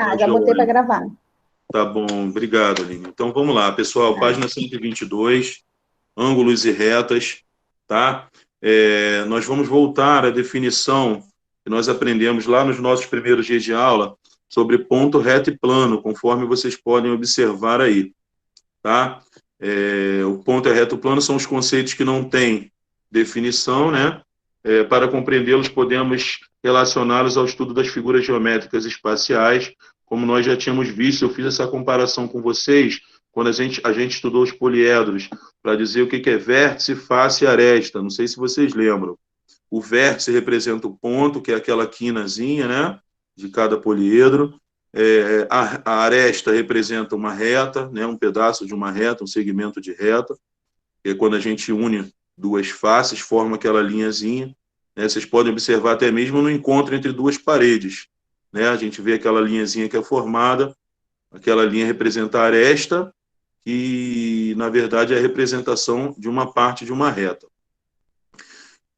Tá, já botei para gravar. Tá bom, obrigado, Aline. Então vamos lá, pessoal, página 122, ângulos e retas, tá? Nós vamos voltar à definição que nós aprendemos lá nos nossos primeiros dias de aula sobre ponto reto e plano, conforme vocês podem observar aí, tá? O ponto e reto e plano são os conceitos que não têm definição, né? Para compreendê-los, podemos relacioná-los ao estudo das figuras geométricas espaciais, como nós já tínhamos visto. Eu fiz essa comparação com vocês quando a gente estudou os poliedros, para dizer o que é vértice, face e aresta. Não sei se vocês lembram. O vértice representa o ponto, que é aquela quinazinha, né, de cada poliedro. A aresta representa uma reta, né, um pedaço de uma reta, um segmento de reta, que é quando a gente une duas faces, forma aquela linhazinha, né? Vocês podem observar até mesmo no encontro entre duas paredes, né? A gente vê aquela linhazinha que é formada, aquela linha representa a aresta, que na verdade é a representação de uma parte de uma reta.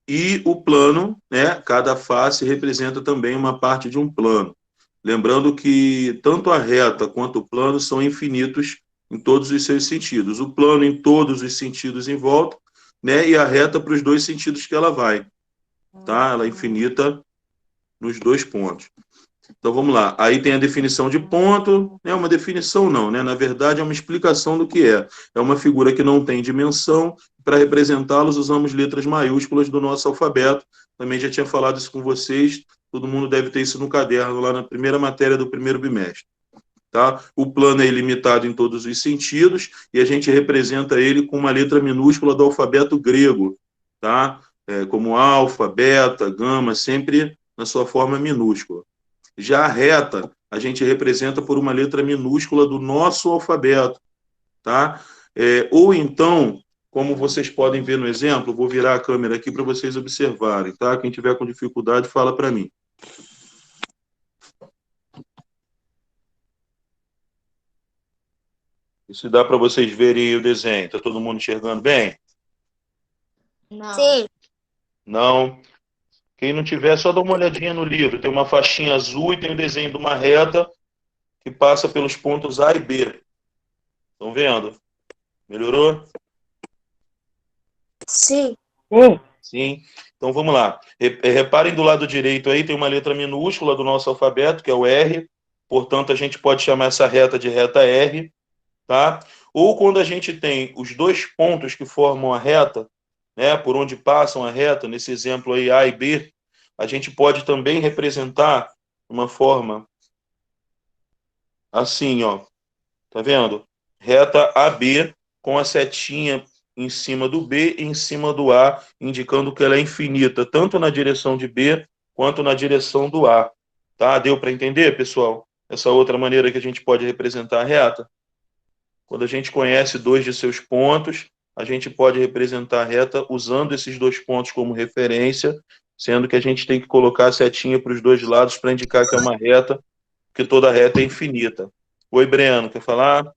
E o plano, né? Cada face representa também uma parte de um plano. Lembrando que tanto a reta quanto o plano são infinitos em todos os seus sentidos. O plano em todos os sentidos em volta, né? E a reta para os dois sentidos que ela vai, tá? Ela é infinita nos dois pontos. Então vamos lá. Aí tem a definição de ponto, né? Uma definição não, né? Na verdade é uma explicação do que é. É uma figura que não tem dimensão. Para representá-los usamos letras maiúsculas do nosso alfabeto. Também já tinha falado isso com vocês. Todo mundo deve ter isso no caderno lá na primeira matéria do primeiro bimestre. Tá? O plano é ilimitado em todos os sentidos e a gente representa ele com uma letra minúscula do alfabeto grego, tá? Como alfa, beta, gama, sempre na sua forma minúscula. Já a reta, a gente representa por uma letra minúscula do nosso alfabeto, tá? Ou então, como vocês podem ver no exemplo, vou virar a câmera aqui para vocês observarem, tá? Quem tiver com dificuldade, fala para mim. Isso dá para vocês verem o desenho. Está todo mundo enxergando bem? Não. Sim. Não. Quem não tiver, só dá uma olhadinha no livro. Tem uma faixinha azul e tem o desenho de uma reta que passa pelos pontos A e B. Estão vendo? Melhorou? Sim. Sim. Então vamos lá. Reparem do lado direito aí, tem uma letra minúscula do nosso alfabeto, que é o R. Portanto, a gente pode chamar essa reta de reta R. Tá? Ou quando a gente tem os dois pontos que formam a reta, né, por onde passam a reta, nesse exemplo aí A e B, a gente pode também representar de uma forma assim, ó. Tá vendo? Reta AB com a setinha em cima do B e em cima do A, indicando que ela é infinita, tanto na direção de B quanto na direção do A. Tá? Deu para entender, pessoal? Essa outra maneira que a gente pode representar a reta? Quando a gente conhece dois de seus pontos, a gente pode representar a reta usando esses dois pontos como referência, sendo que a gente tem que colocar a setinha para os dois lados para indicar que é uma reta, porque toda reta é infinita. Oi, Breno, quer falar?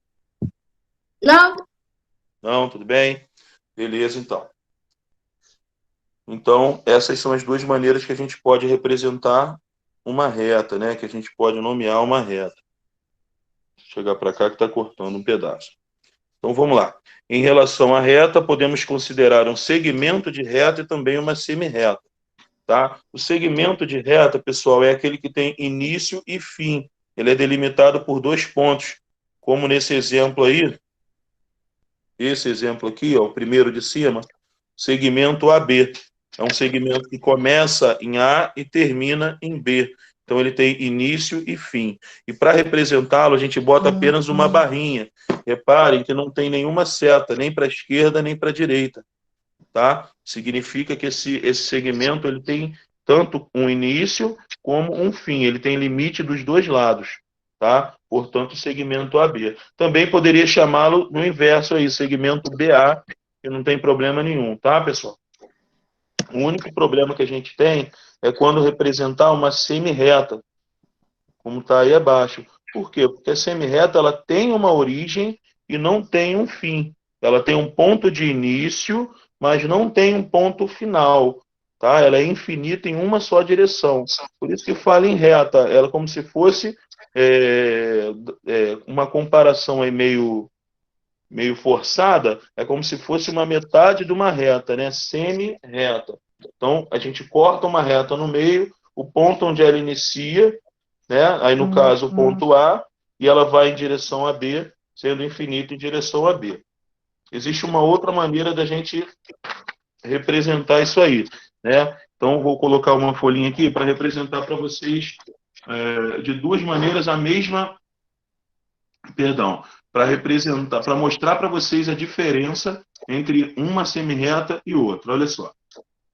Não. Não, tudo bem? Beleza, então. Então, essas são as duas maneiras que a gente pode representar uma reta, né? Que a gente pode nomear uma reta. Chegar para cá que está cortando um pedaço. Então, vamos lá. Em relação à reta, podemos considerar um segmento de reta e também uma semi-reta. Tá? O segmento de reta, pessoal, é aquele que tem início e fim. Ele é delimitado por dois pontos, como nesse exemplo aí. Esse exemplo aqui, ó, o primeiro de cima, segmento AB. É um segmento que começa em A e termina em B. Então, ele tem início e fim. E para representá-lo, a gente bota apenas uma barrinha. Reparem que não tem nenhuma seta, nem para a esquerda, nem para a direita. Tá? Significa que esse segmento ele tem tanto um início como um fim. Ele tem limite dos dois lados. Tá? Portanto, segmento AB. Também poderia chamá-lo no inverso aí, segmento BA, que não tem problema nenhum. Tá, pessoal? O único problema que a gente tem é quando representar uma semi-reta, como está aí abaixo. Por quê? Porque a semi-reta ela tem uma origem e não tem um fim. Ela tem um ponto de início, mas não tem um ponto final. tá? Ela é infinita em uma só direção. Por isso que fala em reta. Ela é como se fosse uma comparação aí meio forçada, é como se fosse uma metade de uma reta, né? Semi-reta. Então, a gente corta uma reta no meio, o ponto onde ela inicia, né? Aí, no caso, o ponto A, e ela vai em direção a B, sendo infinito em direção a B. Existe uma outra maneira da gente representar isso aí, né? Então, vou colocar uma folhinha aqui para representar para vocês de duas maneiras a mesma, perdão, para representar, para mostrar para vocês a diferença entre uma semi-reta e outra. Olha só.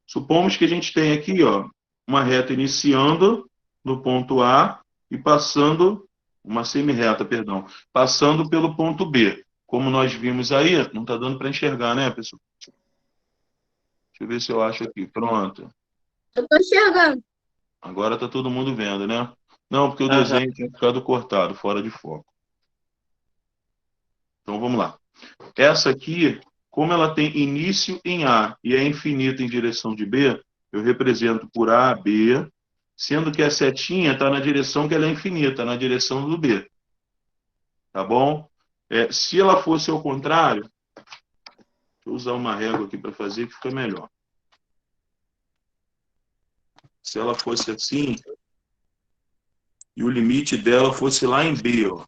Supomos que a gente tem aqui, ó, uma reta iniciando no ponto A e passando, uma semi-reta, perdão, passando pelo ponto B. Como nós vimos aí, não está dando para enxergar, né, pessoal? Deixa eu ver se eu acho aqui. Pronto. Eu tô enxergando. Agora está todo mundo vendo, né? Não, porque o desenho tinha ficado cortado, fora de foco. Então, vamos lá. Essa aqui, como ela tem início em A e é infinita em direção de B, eu represento por A, B, sendo que a setinha está na direção que ela é infinita, na direção do B. Tá bom? Se ela fosse ao contrário, deixa eu usar uma régua aqui para fazer que fica melhor. Se ela fosse assim, e o limite dela fosse lá em B, ó,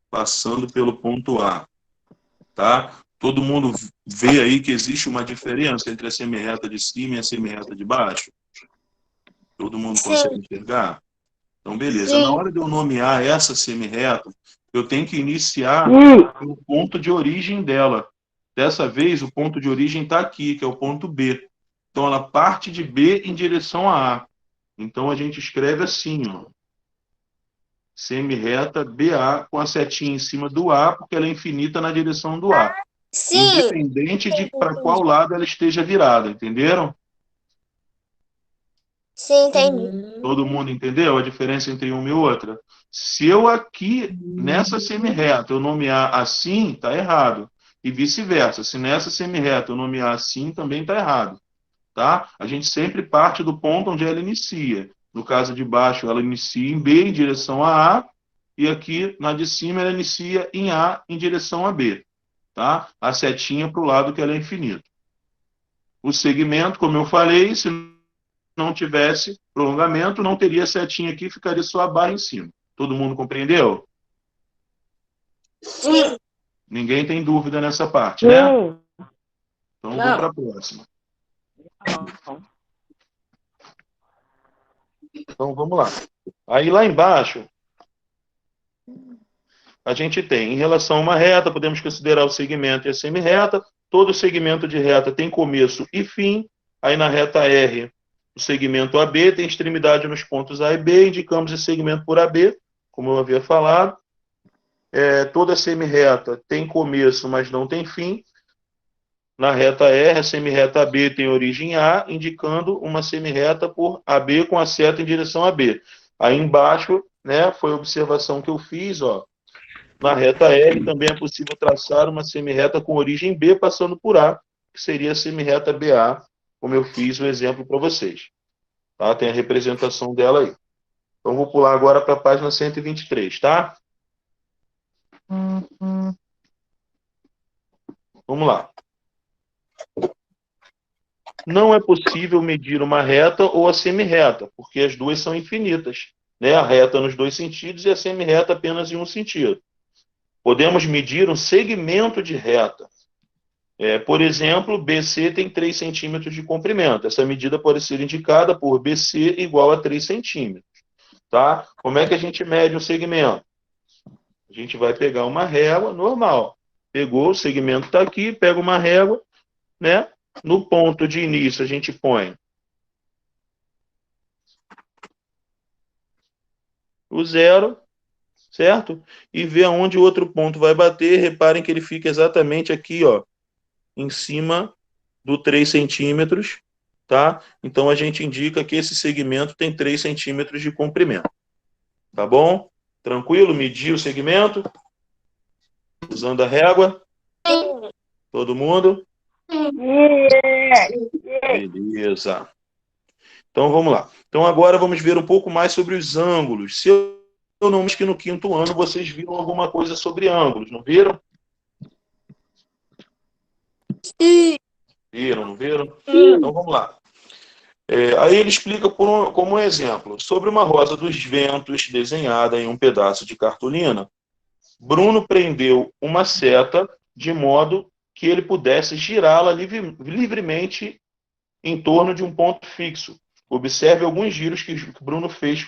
passando pelo ponto A, tá? Todo mundo vê aí que existe uma diferença entre a semi-reta de cima e a semi-reta de baixo? Todo mundo consegue enxergar? Então, beleza. Sim. Na hora de eu nomear essa semi-reta, eu tenho que iniciar no ponto de origem dela. Dessa vez, o ponto de origem está aqui, que é o ponto B. Então, ela parte de B em direção a A. Então, a gente escreve assim, ó. Semi-reta BA com a setinha em cima do A, porque ela é infinita na direção do A. Sim. Independente de para qual lado ela esteja virada, entenderam? Sim, entendi. Todo mundo entendeu a diferença entre uma e outra? Se eu aqui, nessa semi-reta, eu nomear assim, está errado. E vice-versa. Se nessa semi-reta eu nomear assim, também está errado. Tá? A gente sempre parte do ponto onde ela inicia. No caso de baixo, ela inicia em B, em direção a A, e aqui, na de cima, ela inicia em A, em direção a B. Tá? A setinha para o lado que ela é infinito. O segmento, como eu falei, se não tivesse prolongamento, não teria setinha aqui, ficaria só a barra em cima. Todo mundo compreendeu? Sim. Ninguém tem dúvida nessa parte, né? Então, vamos para a próxima. Então, vamos lá. Aí, lá embaixo, a gente tem, em relação a uma reta, podemos considerar o segmento e a semi-reta. Todo segmento de reta tem começo e fim. Aí, na reta R, o segmento AB tem extremidade nos pontos A e B. Indicamos esse segmento por AB, como eu havia falado. Toda semi-reta tem começo, mas não tem fim. Na reta R, a semi-reta AB tem origem A, indicando uma semi-reta por AB com a seta em direção a B. Aí embaixo, né, foi a observação que eu fiz, ó. Na reta R também é possível traçar uma semi-reta com origem B passando por A, que seria a semi-reta BA, como eu fiz o exemplo para vocês. Tá? Tem a representação dela aí. Então, vou pular agora para a página 123, tá? Vamos lá. Não é possível medir uma reta ou a semi-reta, porque as duas são infinitas, né? A reta nos dois sentidos e a semi-reta apenas em um sentido. Podemos medir um segmento de reta. Por exemplo, BC tem 3 centímetros de comprimento. Essa medida pode ser indicada por BC igual a 3 centímetros. Tá? Como é que a gente mede um segmento? A gente vai pegar uma régua normal. Pegou, o segmento está aqui, pega uma régua, né? No ponto de início, a gente põe o 0, certo? E vê aonde o outro ponto vai bater. Reparem que ele fica exatamente aqui, ó, em cima do 3 centímetros, tá? Então, a gente indica que esse segmento tem 3 centímetros de comprimento. Tá bom? Tranquilo? Medir o segmento? Usando a régua? Sim. Todo mundo? Beleza. Então, vamos lá. Então, agora vamos ver um pouco mais sobre os ângulos. Se eu não me engano, que no quinto ano vocês viram alguma coisa sobre ângulos, não viram? Viram, não viram? Então, vamos lá. Aí ele explica como um exemplo. Sobre uma rosa dos ventos desenhada em um pedaço de cartolina, Bruno prendeu uma seta de modo que ele pudesse girá-la livremente em torno de um ponto fixo. Observe alguns giros que Bruno fez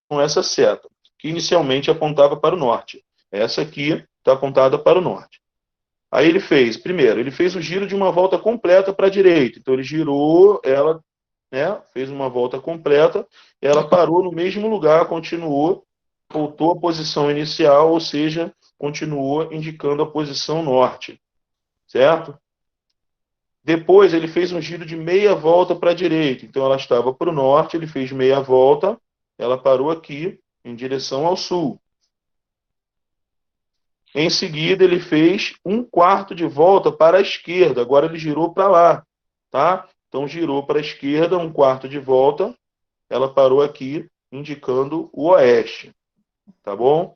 com essa seta, que inicialmente apontava para o norte. Essa aqui está apontada para o norte. Aí ele fez, primeiro, ele fez o giro de uma volta completa para a direita. Então ele girou ela, né, fez uma volta completa, ela parou no mesmo lugar, continuou, voltou à posição inicial, ou seja, continuou indicando a posição norte, certo? Depois ele fez um giro de meia volta para a direita, então ela estava para o norte, ele fez meia volta, ela parou aqui, em direção ao sul. Em seguida, ele fez um quarto de volta para a esquerda, agora ele girou para lá, tá? Então, girou para a esquerda, um quarto de volta, ela parou aqui, indicando o oeste, tá bom?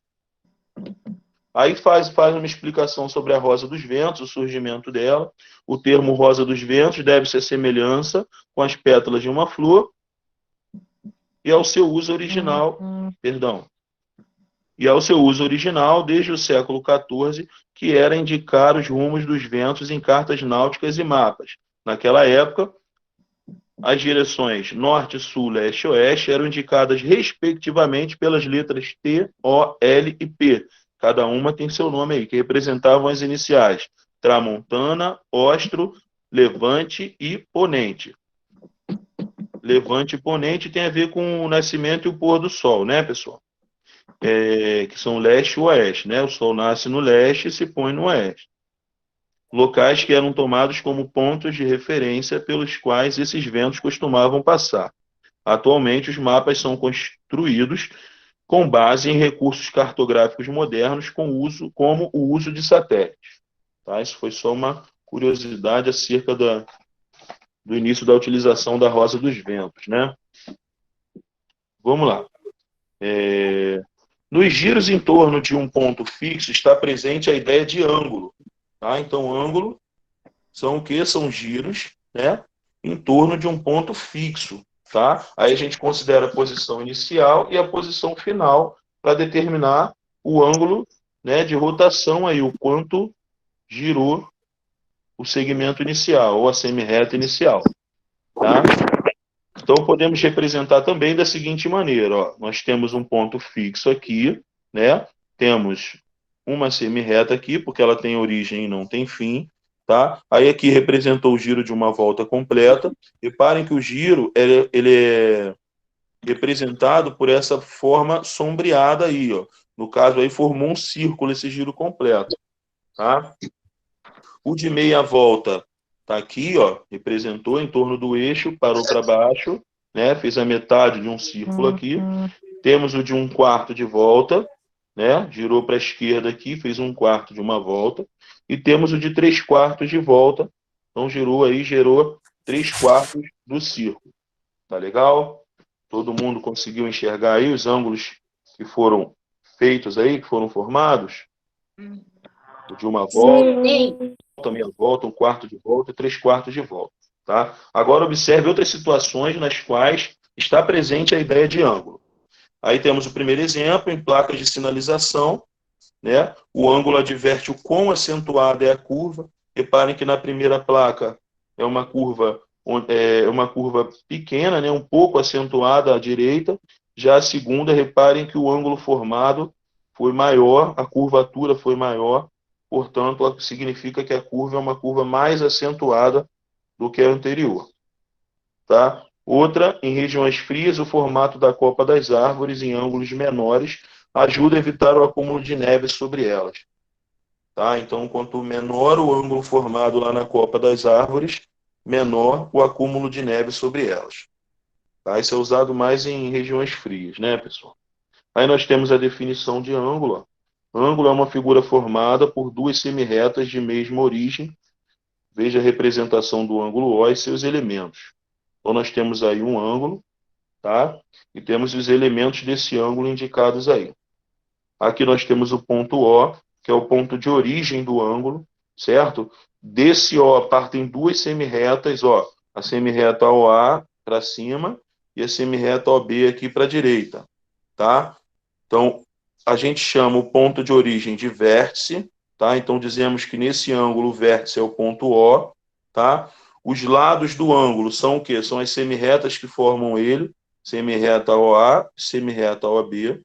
Aí faz uma explicação sobre a rosa dos ventos, o surgimento dela. O termo rosa dos ventos deve-se à semelhança com as pétalas de uma flor e ao seu uso original, e ao seu uso original desde o século XIV, que era indicar os rumos dos ventos em cartas náuticas e mapas. Naquela época, as direções norte, sul, leste e oeste eram indicadas respectivamente pelas letras T, O, L e P. Cada uma tem seu nome aí, que representavam as iniciais: Tramontana, Ostro, Levante e Ponente. Levante e Ponente tem a ver com o nascimento e o pôr do sol, né, pessoal? Que são leste e oeste, né? O sol nasce no leste e se põe no oeste. Locais que eram tomados como pontos de referência pelos quais esses ventos costumavam passar. Atualmente, os mapas são construídos com base em recursos cartográficos modernos como o uso de satélites. Tá? Isso foi só uma curiosidade acerca do início da utilização da rosa dos ventos, né? Vamos lá. Nos giros em torno de um ponto fixo está presente a ideia de ângulo. Tá? Então, ângulo são o quê? São giros, né, em torno de um ponto fixo. Tá? Aí a gente considera a posição inicial e a posição final para determinar o ângulo, né, de rotação, aí, o quanto girou o segmento inicial, ou a semi-reta inicial. Tá? Então, podemos representar também da seguinte maneira. Ó, nós temos um ponto fixo aqui, né? Temos uma semi-reta aqui, porque ela tem origem e não tem fim. Tá? Aí aqui representou o giro de uma volta completa. Reparem que o giro ele é representado por essa forma sombreada aí. Ó. No caso, aí formou um círculo esse giro completo. Tá? O de meia volta está aqui, ó, representou em torno do eixo, parou para baixo, né, fez a metade de um círculo aqui. Temos o de um quarto de volta, né, girou para a esquerda aqui, fez um quarto de uma volta. E temos o de 3/4 de volta, então gerou 3/4 do círculo. Tá legal? Todo mundo conseguiu enxergar aí os ângulos que foram feitos aí, que foram formados? O de uma volta, meia volta, um quarto de volta e 3/4 de volta. Tá? Agora observe outras situações nas quais está presente a ideia de ângulo. Aí temos o primeiro exemplo, em placas de sinalização, né? O ângulo adverte o quão acentuada é a curva. Reparem que na primeira placa é uma curva pequena, né? Um pouco acentuada à direita. Já a segunda, reparem que o ângulo formado foi maior, a curvatura foi maior, portanto, significa que a curva é uma curva mais acentuada do que a anterior. Tá? Outra, em regiões frias, o formato da copa das árvores em ângulos menores ajuda a evitar o acúmulo de neve sobre elas. Tá? Então, quanto menor o ângulo formado lá na copa das árvores, menor o acúmulo de neve sobre elas. Tá? Isso é usado mais em regiões frias, né, pessoal? Aí nós temos a definição de ângulo. Ângulo é uma figura formada por duas semirretas de mesma origem, veja a representação do ângulo O e seus elementos. Então, nós temos aí um ângulo, tá? E temos os elementos desse ângulo indicados aí. Aqui nós temos o ponto O, que é o ponto de origem do ângulo, certo? Desse O partem duas semirretas, ó, a semirreta OA para cima e a semirreta OB aqui para a direita, tá? Então, a gente chama o ponto de origem de vértice, tá? Então, dizemos que nesse ângulo o vértice é o ponto O, tá? Os lados do ângulo são o quê? São as semirretas que formam ele, semirreta OA, semirreta OB,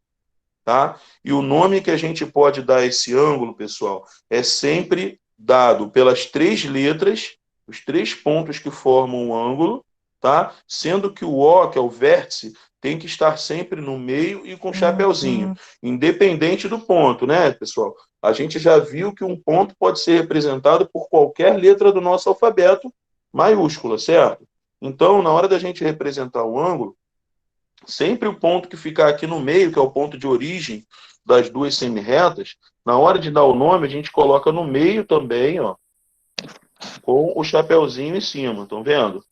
tá? E o nome que a gente pode dar a esse ângulo, pessoal, é sempre dado pelas três letras, os três pontos que formam o ângulo, tá? Sendo que o O, que é o vértice, tem que estar sempre no meio e com chapeuzinho, independente do ponto, né, pessoal? A gente já viu que um ponto pode ser representado por qualquer letra do nosso alfabeto maiúscula, certo? Então, na hora da gente representar o ângulo, sempre o ponto que ficar aqui no meio, que é o ponto de origem das duas semirretas, na hora de dar o nome, a gente coloca no meio também, ó, com o chapeuzinho em cima, estão vendo?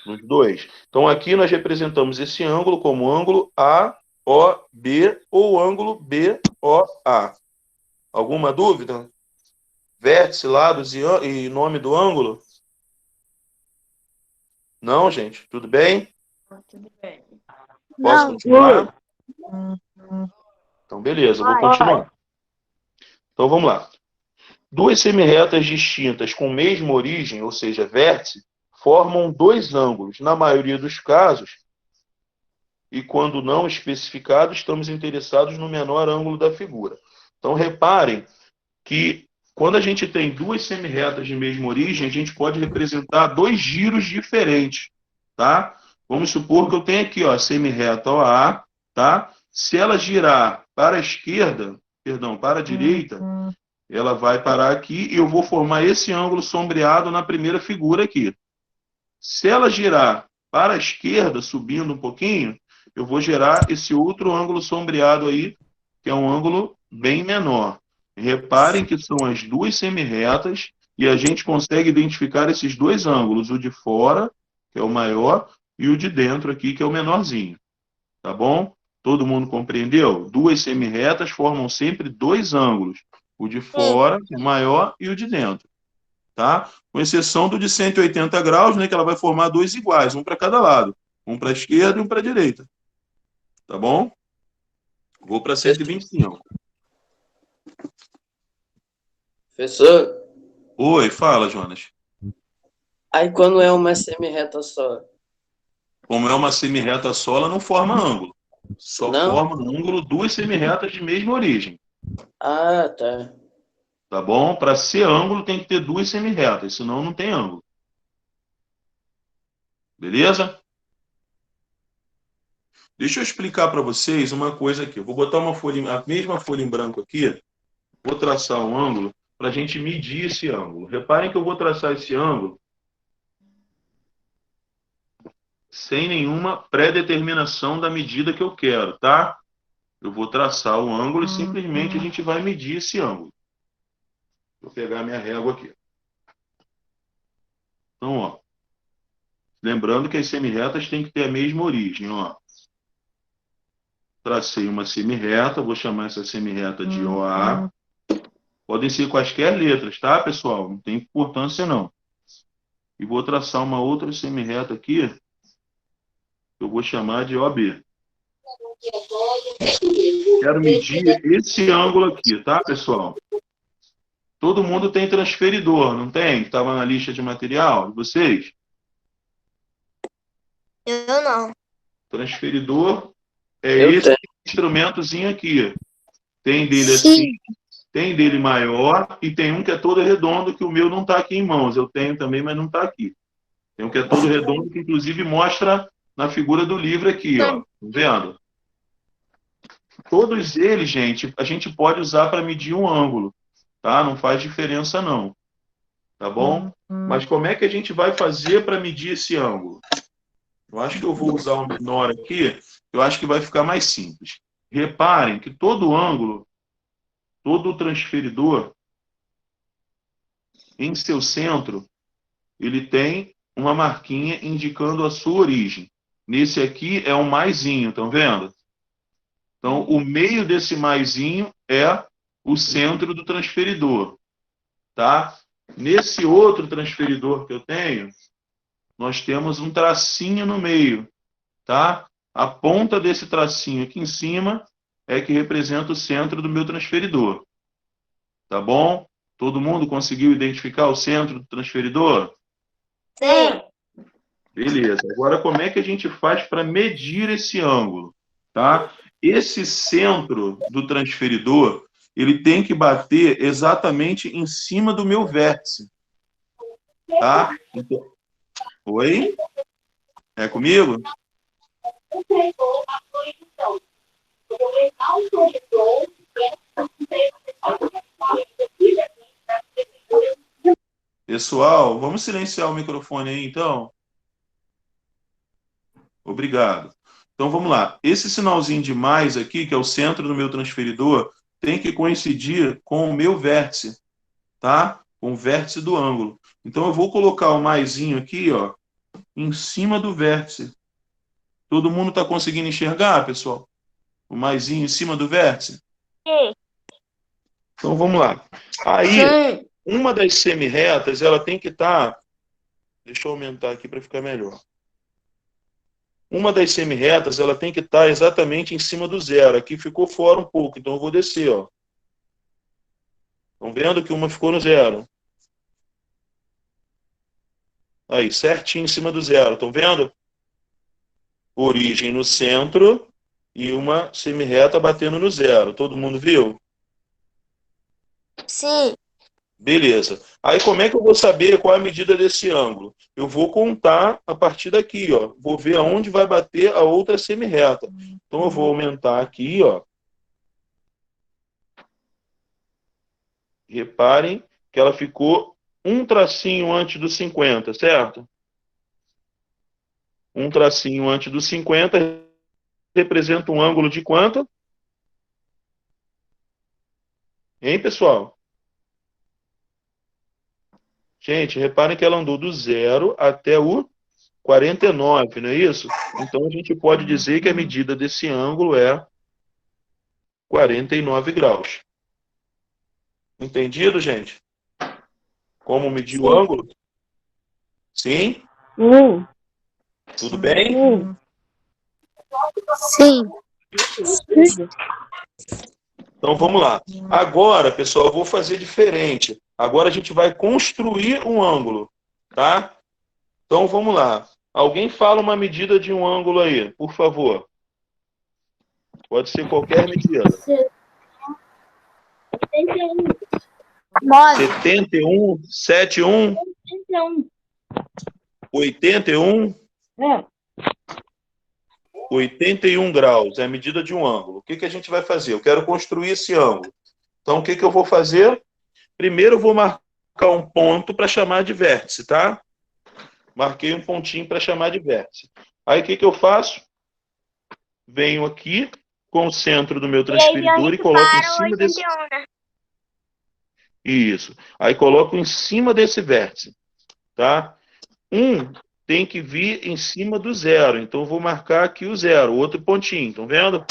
Nos dois. Então, aqui nós representamos esse ângulo como ângulo AOB ou ângulo BOA. Alguma dúvida? Vértice, lados e nome do ângulo? Não, gente? Tudo bem? Tudo bem. Posso continuar? Então, beleza, vou continuar. Então, vamos lá. Duas semirretas distintas com mesma origem, ou seja, vértice, formam dois ângulos. Na maioria dos casos, e quando não especificado, estamos interessados no menor ângulo da figura. Então, reparem que quando a gente tem duas semirretas de mesma origem, a gente pode representar dois giros diferentes, tá? Vamos supor que eu tenho aqui, ó, a semirreta OA, tá? Se ela girar para a esquerda, perdão, para a direita, ela vai parar aqui e eu vou formar esse ângulo sombreado na primeira figura aqui. Se ela girar para a esquerda, subindo um pouquinho, eu vou gerar esse outro ângulo sombreado aí, que é um ângulo bem menor. Reparem que são as duas semirretas e a gente consegue identificar esses dois ângulos, o de fora, que é o maior, e o de dentro aqui, que é o menorzinho. Tá bom? Todo mundo compreendeu? Duas semirretas formam sempre dois ângulos. O de fora, o maior, e o de dentro. Tá? Com exceção do de 180 graus, né, que ela vai formar dois iguais, um para cada lado. Um para a esquerda e um para a direita. Tá bom? Vou para 125. Professor, Oi, fala, Jonas. aí quando é uma semirreta só? Como é uma semirreta só, ela não forma ângulo. Só Não? forma ângulo duas semirretas de mesma origem. Ah, tá. Tá bom? Para ser ângulo tem que ter duas semirretas, senão não tem ângulo. Beleza? Deixa eu explicar para vocês uma coisa aqui. Eu vou botar uma folha, a mesma folha em branco aqui, vou traçar um ângulo para a gente medir esse ângulo. Reparem que eu vou traçar esse ângulo sem nenhuma pré-determinação da medida que eu quero, tá? Eu vou traçar o ângulo e simplesmente a gente vai medir esse ângulo. Vou pegar minha régua aqui. Então, ó. Lembrando que as semirretas têm que ter a mesma origem, ó. Tracei uma semirreta, vou chamar essa semirreta de OA. Podem ser quaisquer letras, tá, pessoal? Não tem importância, não. E vou traçar uma outra semirreta aqui, que eu vou chamar de OB. Quero medir esse ângulo aqui, tá, pessoal? Todo mundo tem transferidor, não tem? Que estava na lista de material de vocês? Eu não. Transferidor é Eu esse tenho. instrumentozinho aqui. Tem dele assim, tem dele maior e tem um que é todo redondo, que o meu não está aqui em mãos. Eu tenho também, mas não está aqui. Tem um que é todo redondo, que inclusive mostra na figura do livro aqui, ó. Tá vendo? Todos eles, gente, a gente pode usar para medir um ângulo, tá? Não faz diferença, não. Tá bom? Mas como é que a gente vai fazer para medir esse ângulo? Eu acho que eu vou usar o menor aqui, eu acho que vai ficar mais simples. Reparem que todo ângulo, todo transferidor, em seu centro, ele tem uma marquinha indicando a sua origem. Nesse aqui é um maisinho, estão vendo? Então, o meio desse maisinho é o centro do transferidor, tá? Nesse outro transferidor que eu tenho, nós temos um tracinho no meio, tá? A ponta desse tracinho aqui em cima é que representa o centro do meu transferidor. Tá bom? Todo mundo conseguiu identificar o centro do transferidor? Sim. Beleza. Agora, como é que a gente faz para medir esse ângulo? Tá? Esse centro do transferidor, ele tem que bater exatamente em cima do meu vértice. Tá? Então, oi? É comigo? Pessoal, vamos silenciar o microfone aí, então? Obrigado. Então, vamos lá. Esse sinalzinho de mais aqui, que é o centro do meu transferidor, tem que coincidir com o meu vértice, tá? Com o vértice do ângulo. Então, eu vou colocar o maisinho aqui, ó, em cima do vértice. Todo mundo está conseguindo enxergar, pessoal? O maisinho em cima do vértice? Sim. Então, vamos lá. Aí, uma das semirretas, ela tem que estar... Deixa eu aumentar aqui para ficar melhor. Uma das semirretas, ela tem que estar exatamente em cima do zero. Aqui ficou fora um pouco, então eu vou descer, ó. Estão vendo que uma ficou no zero? Aí, certinho em cima do zero. Estão vendo? Origem no centro e uma semirreta batendo no zero. Todo mundo viu? Sim. Beleza. Aí, como é que eu vou saber qual é a medida desse ângulo? Eu vou contar a partir daqui, ó. Vou ver aonde vai bater a outra semirreta. Então, eu vou aumentar aqui, ó. Reparem que ela ficou um tracinho antes do 50, certo? Um tracinho antes do 50 representa um ângulo de quanto? Hein, pessoal? Gente, reparem que ela andou do 0 até o 49, não é isso? Então, a gente pode dizer que a medida desse ângulo é 49 graus. Entendido, gente? Como medir o ângulo? Sim? Tudo bem? Sim. Então, vamos lá. Agora, pessoal, eu vou fazer diferente. Agora a gente vai construir um ângulo, tá? Então, vamos lá. Alguém fala uma medida de um ângulo aí, por favor. Pode ser qualquer medida. 9. 71, 71, 81, 81 graus. É a medida de um ângulo. O que que a gente vai fazer? Eu quero construir esse ângulo. Então, o que que eu vou fazer? Primeiro, eu vou marcar um ponto para chamar de vértice, tá? Marquei um pontinho para chamar de vértice. Aí, o que que eu faço? Venho aqui com o centro do meu transferidor e coloco em cima desse... né? Isso. Aí, coloco em cima desse vértice, tá? Um tem que vir em cima do zero. Então, eu vou marcar aqui o zero, outro pontinho. Estão vendo?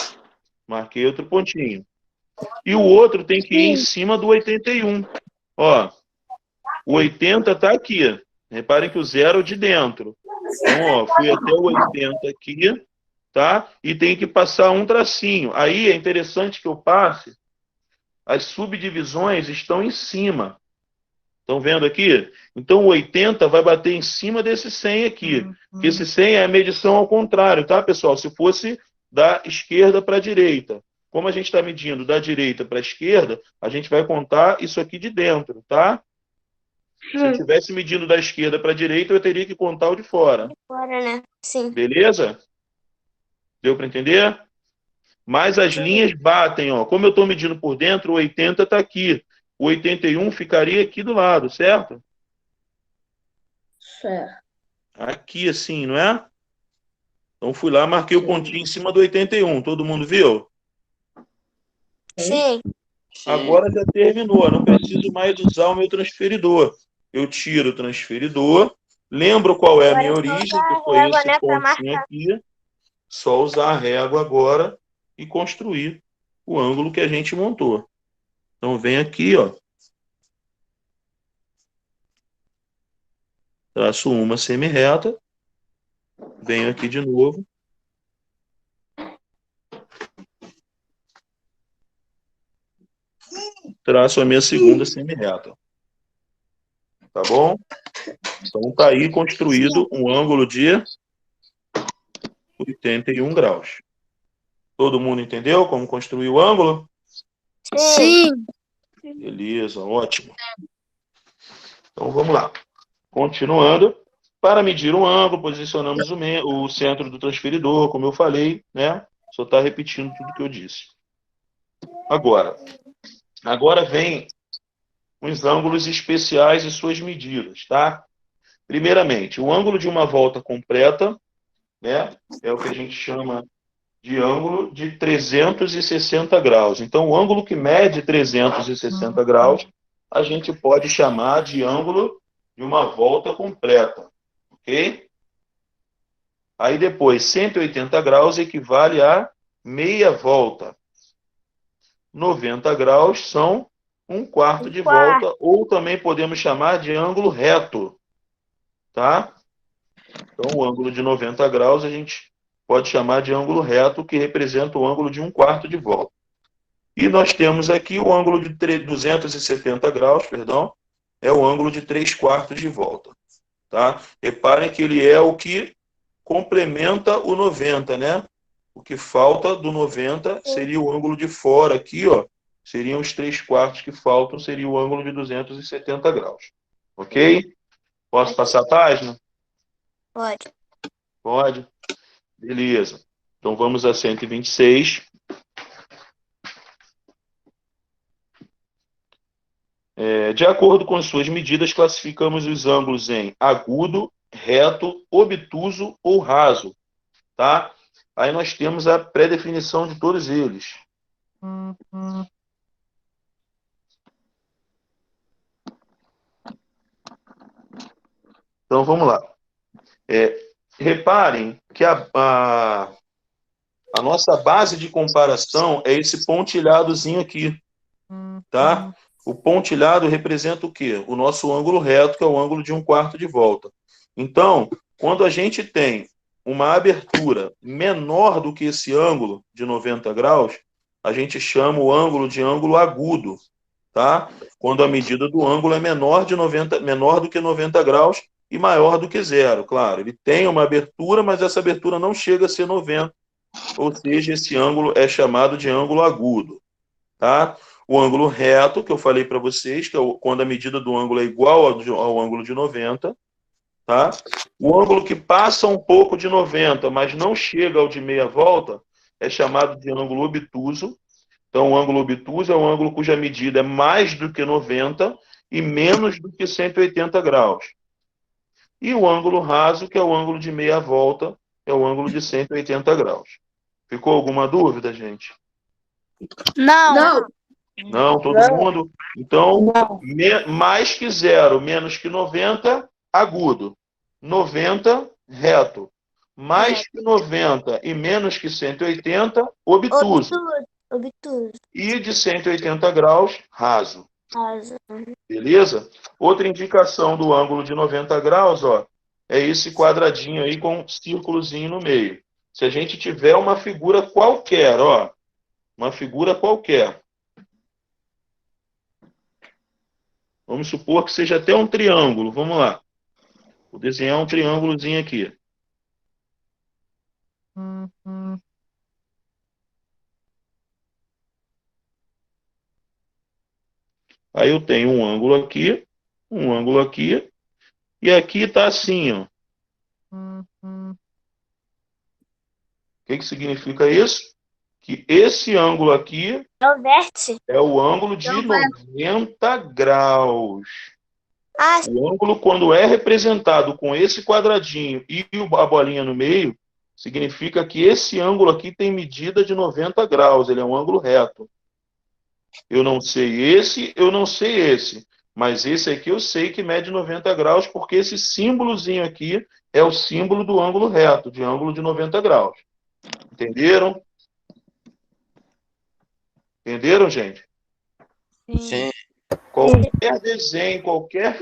Marquei outro pontinho. E o outro tem que ir em cima do 81. Ó, o 80 está aqui. Reparem que o zero é de dentro. Então, ó, fui até o 80 aqui, tá? E tem que passar um tracinho. Aí é interessante que eu passe. As subdivisões estão em cima. Estão vendo aqui? Então, o 80 vai bater em cima desse 100 aqui. Porque esse 100 é a medição ao contrário, tá, pessoal? Se fosse da esquerda para a direita. Como a gente está medindo da direita para a esquerda, a gente vai contar isso aqui de dentro, tá? Se eu estivesse medindo da esquerda para a direita, eu teria que contar o de fora. Fora, né? Sim. Beleza? Deu para entender? Mas as linhas batem, ó. Como eu estou medindo por dentro, o 80 está aqui. O 81 ficaria aqui do lado, certo? Certo. Aqui assim, não é? Então fui lá, marquei o pontinho em cima do 81. Todo mundo viu? Sim. Agora já terminou. Não preciso mais usar o meu transferidor. eu tiro o transferidor, lembro qual é a minha Agora é só origem, usar que a foi régua, esse né, pra pontinho marcar. aqui. Só usar a régua agora e construir o ângulo que a gente montou. Então, vem aqui, ó. Traço uma semi-reta. Venho aqui de novo. Traço a minha segunda semi-reta. Tá bom? Então, tá aí construído um ângulo de 81 graus. Todo mundo entendeu como construir o ângulo? Sim. Beleza, ótimo. Então, vamos lá. Continuando. Para medir um ângulo, posicionamos o centro do transferidor, como eu falei, né? Só está repetindo tudo que eu disse. Agora vem os ângulos especiais e suas medidas, tá? Primeiramente, o ângulo de uma volta completa, né? É o que a gente chama de ângulo de 360 graus. Então, o ângulo que mede 360 graus, a gente pode chamar de ângulo de uma volta completa, ok? Aí depois, 180 graus equivale a meia volta. 90 graus são um quarto de volta, ou também podemos chamar de ângulo reto, tá? Então, o ângulo de 90 graus a gente pode chamar de ângulo reto, que representa o ângulo de um quarto de volta. E nós temos aqui o ângulo de 270 graus, perdão, é o ângulo de 3 quartos de volta, tá? Reparem que ele é o que complementa o 90, né? O que falta do 90 seria o ângulo de fora aqui, ó. Seriam os 3 quartos que faltam, seria o ângulo de 270 graus. Ok? Posso passar a página? Pode. Pode? Beleza. Então vamos a 126. De acordo com as suas medidas, classificamos os ângulos em agudo, reto, obtuso ou raso, tá? Aí nós temos a pré-definição de todos eles. Então vamos lá. Reparem que a nossa base de comparação é esse pontilhadozinho aqui, tá? O pontilhado representa o quê? O nosso ângulo reto, que é o ângulo de um quarto de volta. Então, quando a gente tem uma abertura menor do que esse ângulo de 90 graus, a gente chama o ângulo de ângulo agudo, tá? Quando a medida do ângulo é menor do que 90 graus e maior do que zero, claro. Ele tem uma abertura, mas essa abertura não chega a ser 90, ou seja, esse ângulo é chamado de ângulo agudo, tá? O ângulo reto, que eu falei para vocês, que é quando a medida do ângulo é igual ao ângulo de 90, tá? O ângulo que passa um pouco de 90, mas não chega ao de meia volta, é chamado de ângulo obtuso. Então, o ângulo obtuso é um ângulo cuja medida é mais do que 90 e menos do que 180 graus. E o ângulo raso, que é o ângulo de meia volta, é o ângulo de 180 graus. Ficou alguma dúvida, gente? Não. Não, todo mundo? Então, mais que zero, menos que 90, agudo. 90, reto. Mais que 90 e menos que 180, obtuso. Obtuso. E de 180 graus, raso. Raso. Beleza? Outra indicação do ângulo de 90 graus, ó, é esse quadradinho aí com um círculozinho no meio. Se a gente tiver uma figura qualquer, ó, uma figura qualquer, vamos supor que seja até um triângulo. Vamos lá. Vou desenhar um triângulozinho aqui. Aí eu tenho um ângulo aqui, e aqui está assim, ó. O que significa isso? Que esse ângulo aqui É o vértice? é o ângulo de 90 graus. O ângulo, quando é representado com esse quadradinho e a bolinha no meio, significa que esse ângulo aqui tem medida de 90 graus, ele é um ângulo reto. Eu não sei esse, eu não sei esse. Mas esse aqui eu sei que mede 90 graus, porque esse símbolozinho aqui é o símbolo do ângulo reto, de ângulo de 90 graus. Entenderam? Entenderam, gente? Sim. Qualquer desenho, qualquer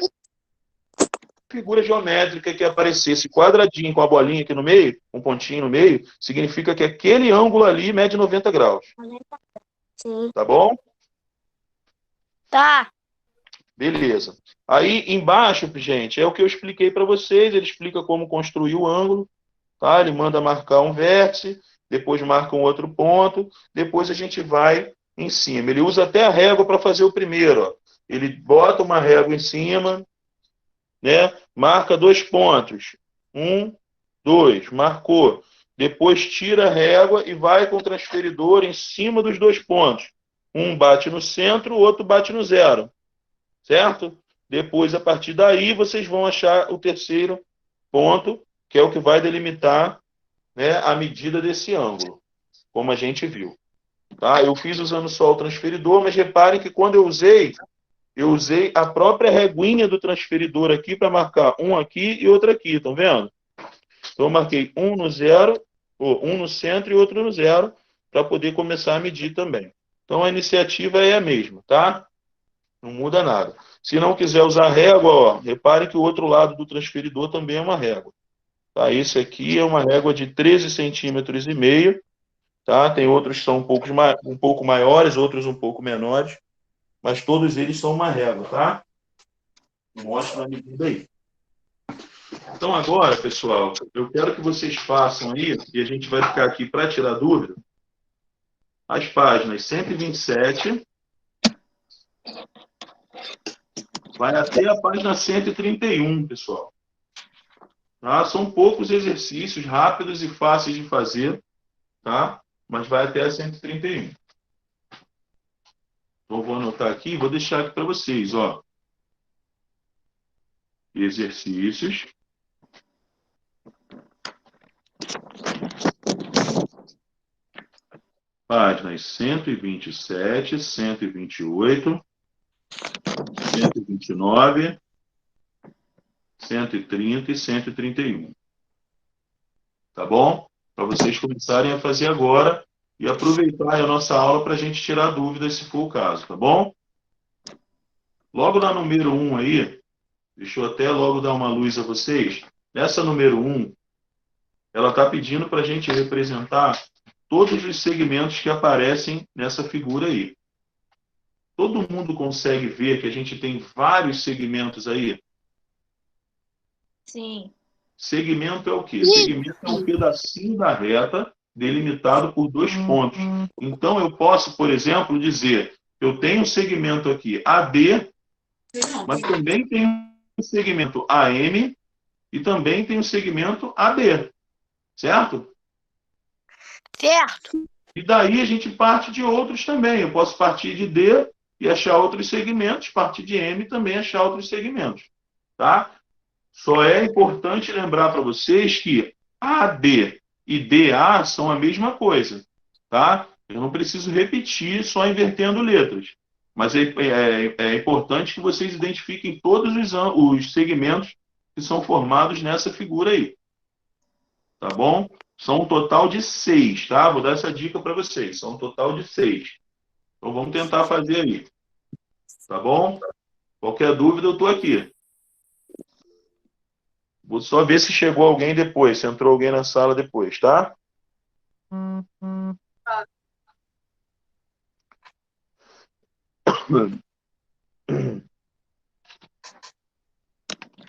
figura geométrica que aparecesse quadradinho com a bolinha aqui no meio, um pontinho no meio, significa que aquele ângulo ali mede 90 graus. Sim. Tá bom? Tá. Beleza. Aí embaixo, gente, é o que eu expliquei para vocês. Ele explica como construir o ângulo, tá? Ele manda marcar um vértice, depois marca um outro ponto, depois a gente vai em cima. Ele usa até a régua para fazer o primeiro, ó. Ele bota uma régua em cima, né? Marca 2 pontos. 1, 2, marcou. Depois tira a régua e vai com o transferidor em cima dos 2 pontos. Um bate no centro, o outro bate no zero. Certo? Depois, a partir daí, vocês vão achar o terceiro ponto, que é o que vai delimitar, né, a medida desse ângulo, como a gente viu. Tá? Eu fiz usando só o transferidor, mas reparem que quando eu usei a própria reguinha do transferidor aqui para marcar um aqui e outro aqui, estão vendo? Então, eu marquei um no zero, ou um no centro e outro no zero, para poder começar a medir também. Então, a iniciativa é a mesma, tá? Não muda nada. Se não quiser usar régua, ó, repare que o outro lado do transferidor também é uma régua. Tá? Esse aqui é uma régua de 13,5 centímetros. Tá? Tem outros que são um pouco maiores, outros um pouco menores, mas todos eles são uma régua, tá? Mostra a medida aí. Então agora, pessoal, eu quero que vocês façam aí, e a gente vai ficar aqui para tirar dúvida, as páginas 127, vai até a página 131, pessoal. Tá? São poucos exercícios rápidos e fáceis de fazer, tá? Mas vai até a 131. Então, eu vou anotar aqui e vou deixar aqui para vocês, ó. Exercícios. Páginas 127, 128, 129, 130 e 131. Tá bom? Para vocês começarem a fazer agora e aproveitar a nossa aula para a gente tirar dúvidas, se for o caso, tá bom? Logo na número 1 aí, deixa eu até logo dar uma luz a vocês. Nessa número 1, ela está pedindo para a gente representar todos os segmentos que aparecem nessa figura aí. Todo mundo consegue ver que a gente tem vários segmentos aí? Sim. Segmento é o quê? Segmento é um pedacinho da reta delimitado por 2 pontos. Então, eu posso, por exemplo, dizer, eu tenho um segmento aqui AD, mas também tenho um segmento AM e também tenho um segmento AD. Certo? Certo. E daí a gente parte de outros também. Eu posso partir de D e achar outros segmentos, partir de M e também achar outros segmentos. Tá? Só é importante lembrar para vocês que AD e DA são a mesma coisa. Tá? Eu não preciso repetir só invertendo letras. Mas é importante que vocês identifiquem todos os segmentos que são formados nessa figura aí. Tá bom? São um total de 6, tá? Vou dar essa dica para vocês. São um total de 6. Então vamos tentar fazer aí. Tá bom? Qualquer dúvida, eu estou aqui. Vou só ver se chegou alguém depois, se entrou alguém na sala depois, tá?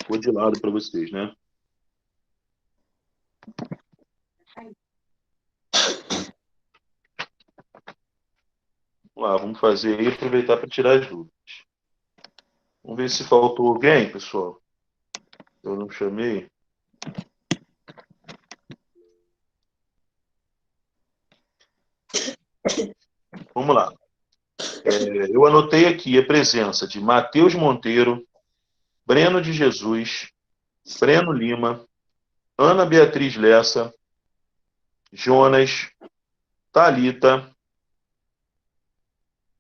Vou de lado para vocês, né? Vamos lá, vamos fazer aí e aproveitar para tirar as dúvidas. Vamos ver se faltou alguém, pessoal. Eu não chamei. Vamos lá. Eu anotei aqui a presença de Matheus Monteiro, Breno de Jesus, Breno Lima, Ana Beatriz Lessa, Jonas, Thalita,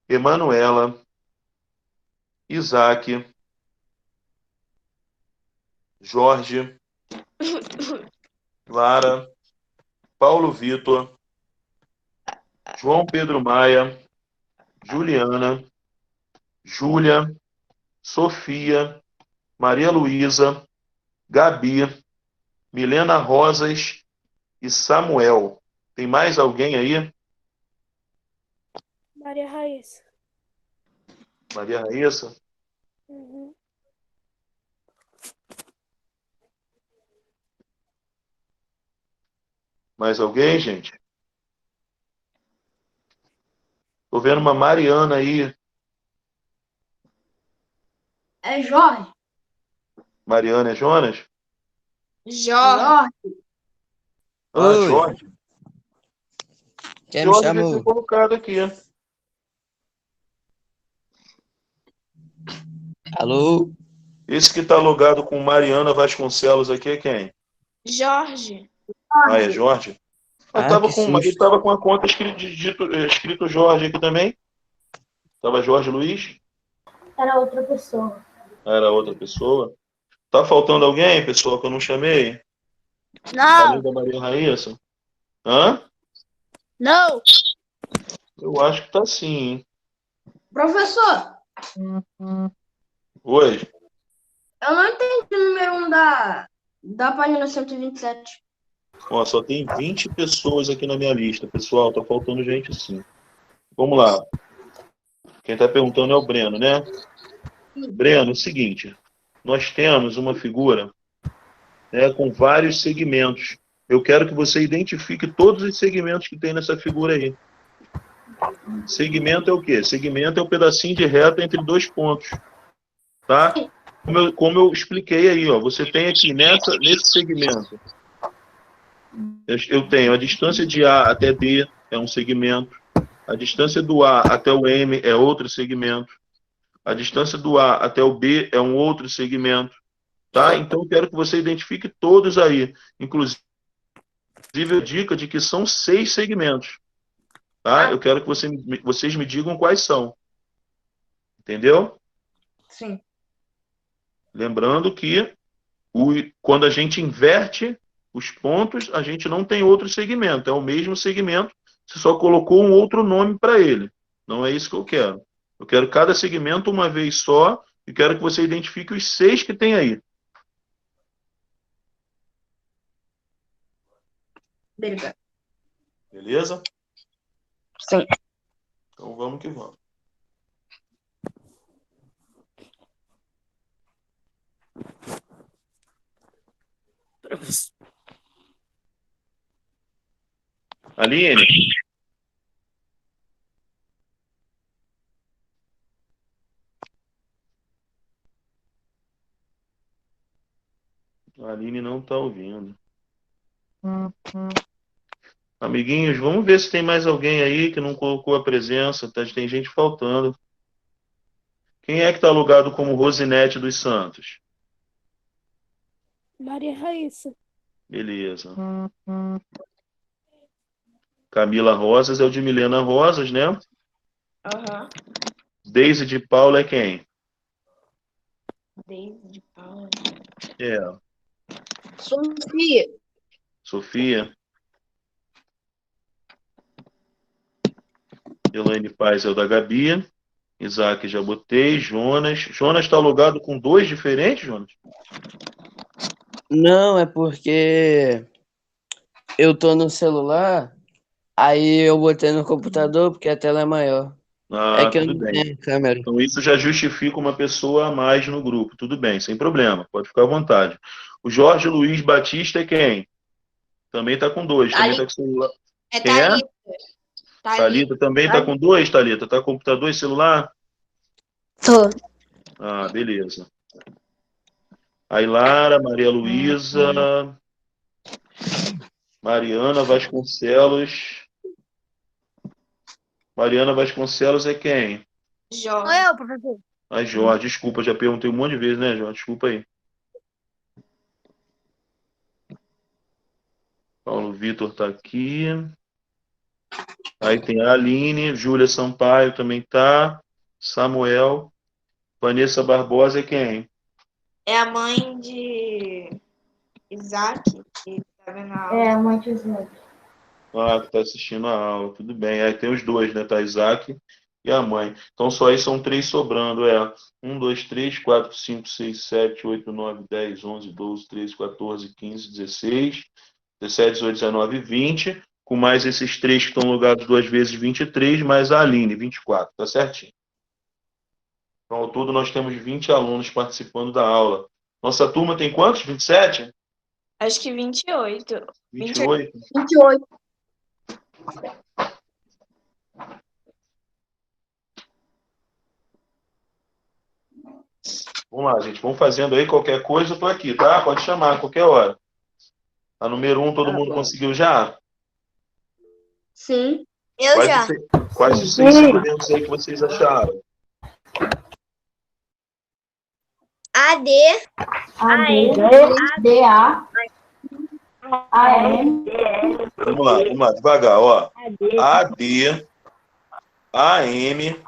Emanuela, Isaac, Jorge, Lara, Paulo Vitor, João Pedro Maia, Juliana, Júlia, Sofia, Maria Luísa, Gabi, Milena Rosas e Samuel. Tem mais alguém aí? Maria Raíssa. Maria Raíssa? Uhum. Mais alguém, gente? Tô vendo uma Mariana aí. É Jorge. Mariana é Jonas? Jorge. Ah, Oi, Jorge. quem me Jorge já tinha chamou? colocado aqui. Alô? Esse que está logado com Mariana Vasconcelos aqui é quem? Jorge. Ah, é Jorge? Eu Ah, tava que com, mas eu susto. tava com a conta escrito Jorge aqui também. Tava Jorge Luiz? Era outra pessoa. Era outra pessoa. Tá faltando alguém, pessoal, que eu não chamei? Além Não. da Maria Raíssa? Hã? Não. Eu acho que tá sim, hein? Professor, Oi. eu não entendi o número 1 da página 127. Ó, só tem 20 pessoas aqui na minha lista, pessoal. Tá faltando gente sim. Vamos lá. Quem tá perguntando é o Breno, né? Breno, é o seguinte. Nós temos uma figura, né, com vários segmentos. Eu quero que você identifique todos os segmentos que tem nessa figura aí. Segmento é o quê? Segmento é o pedacinho de reta entre dois pontos. Tá? Como eu expliquei aí, ó, você tem aqui nesse segmento, eu tenho a distância de A até B é um segmento, a distância do A até o M é outro segmento, a distância do A até o B é um outro segmento, tá? Então eu quero que você identifique todos aí, inclusive a dica de que são 6 segmentos, tá? Eu quero que vocês me digam quais são, entendeu? Sim. Lembrando que quando a gente inverte os pontos, a gente não tem outro segmento. É o mesmo segmento, você só colocou um outro nome para ele. Não é isso que eu quero. Eu quero cada segmento uma vez só e quero que você identifique os 6 que tem aí. Obrigado. Beleza? Sim. Então vamos que vamos. Aline? A Aline não está ouvindo. Amiguinhos, vamos ver se tem mais alguém aí que não colocou a presença. Tá? Tem gente faltando. Quem é que está alugado como Rosinete dos Santos? Maria Raíssa. Beleza. Camila Rosas é o de Milena Rosas, né? Aham. Deise de Paula é quem? Desde Paula. É. Sofia. Sofia. Elaine Paz é o da Gabi. Isaac já botei. Jonas. Jonas está alugado com 2 diferentes, Jonas? Não, é porque eu tô no celular, aí eu botei no computador porque a tela é maior. É Ah, que eu tudo não bem. tenho câmera. Então isso já justifica uma pessoa a mais no grupo. Tudo bem, sem problema. Pode ficar à vontade. O Jorge Luiz Batista é quem? Também está com 2. Também está com celular. É Quem é? Thalita. Thalita também está com 2, Thalita? Está com computador e celular? Tô. Ah, beleza. Aí Lara, Maria Luísa, Mariana Vasconcelos. Mariana Vasconcelos é quem? Jorge. Sou eu, professor. A Jorge, desculpa, já perguntei um monte de vezes, né, Jorge? Desculpa aí. Paulo Vitor tá aqui. Aí tem a Aline, Júlia Sampaio também tá. Samuel. Vanessa Barbosa é quem? É a mãe de Isaac, que tá vendo a aula. É, a mãe de Isaac. Ah, que tá assistindo a aula, tudo bem. Aí tem os dois, né? Tá Isaac e a mãe. Então só aí são 3 sobrando. 1, 2, 3, 4, 5, 6, 7, 8, 9, 10, 11, 12, 13, 14, 15, 16, 17, 18, 19, 20. Com mais esses 3 que estão logados 2 vezes 23, mais a Aline, 24. Tá certinho. Então, ao todo, nós temos 20 alunos participando da aula. Nossa turma tem quantos? 27? Acho que 28. 28? 28. Vamos lá, gente. Vamos fazendo aí qualquer coisa, eu tô aqui, tá? Pode chamar a qualquer hora. A número 1, todo mundo conseguiu já? Sim. Eu já. Quais os 6 segmentos aí que vocês acharam? AD, DA, AM, Vamos lá, devagar, ó. AD, AM,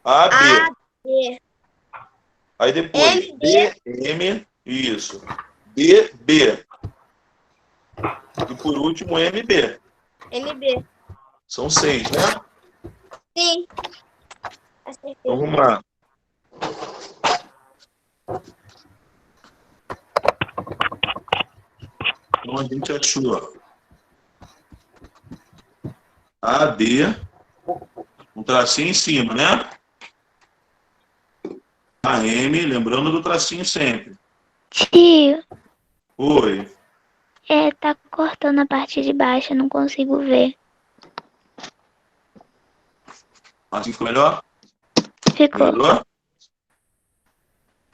AB. Aí depois, BM, isso. BB. E por último, MB. MB. São 6, né? Sim. Então vamos lá. Então a gente achou AD, um tracinho em cima, né? AM, lembrando do tracinho sempre. Tio, Oi. tá cortando a parte de baixo, eu não consigo ver. Assim ficou melhor? Ficou. Melhorou?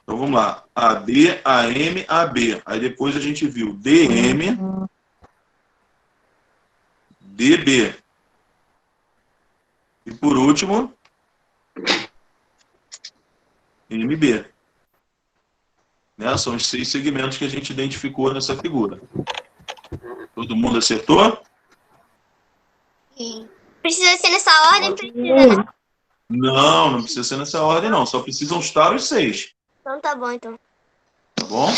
Então vamos lá. AD, AM, AB. Aí depois a gente viu DM, DB. E por último, MB. Né? São os 6 segmentos que a gente identificou nessa figura. Todo mundo acertou? Sim. Precisa ser nessa ordem? Precisa, né? Não precisa ser nessa ordem, não. Só precisam estar os 6. Então tá bom, então. Tá bom?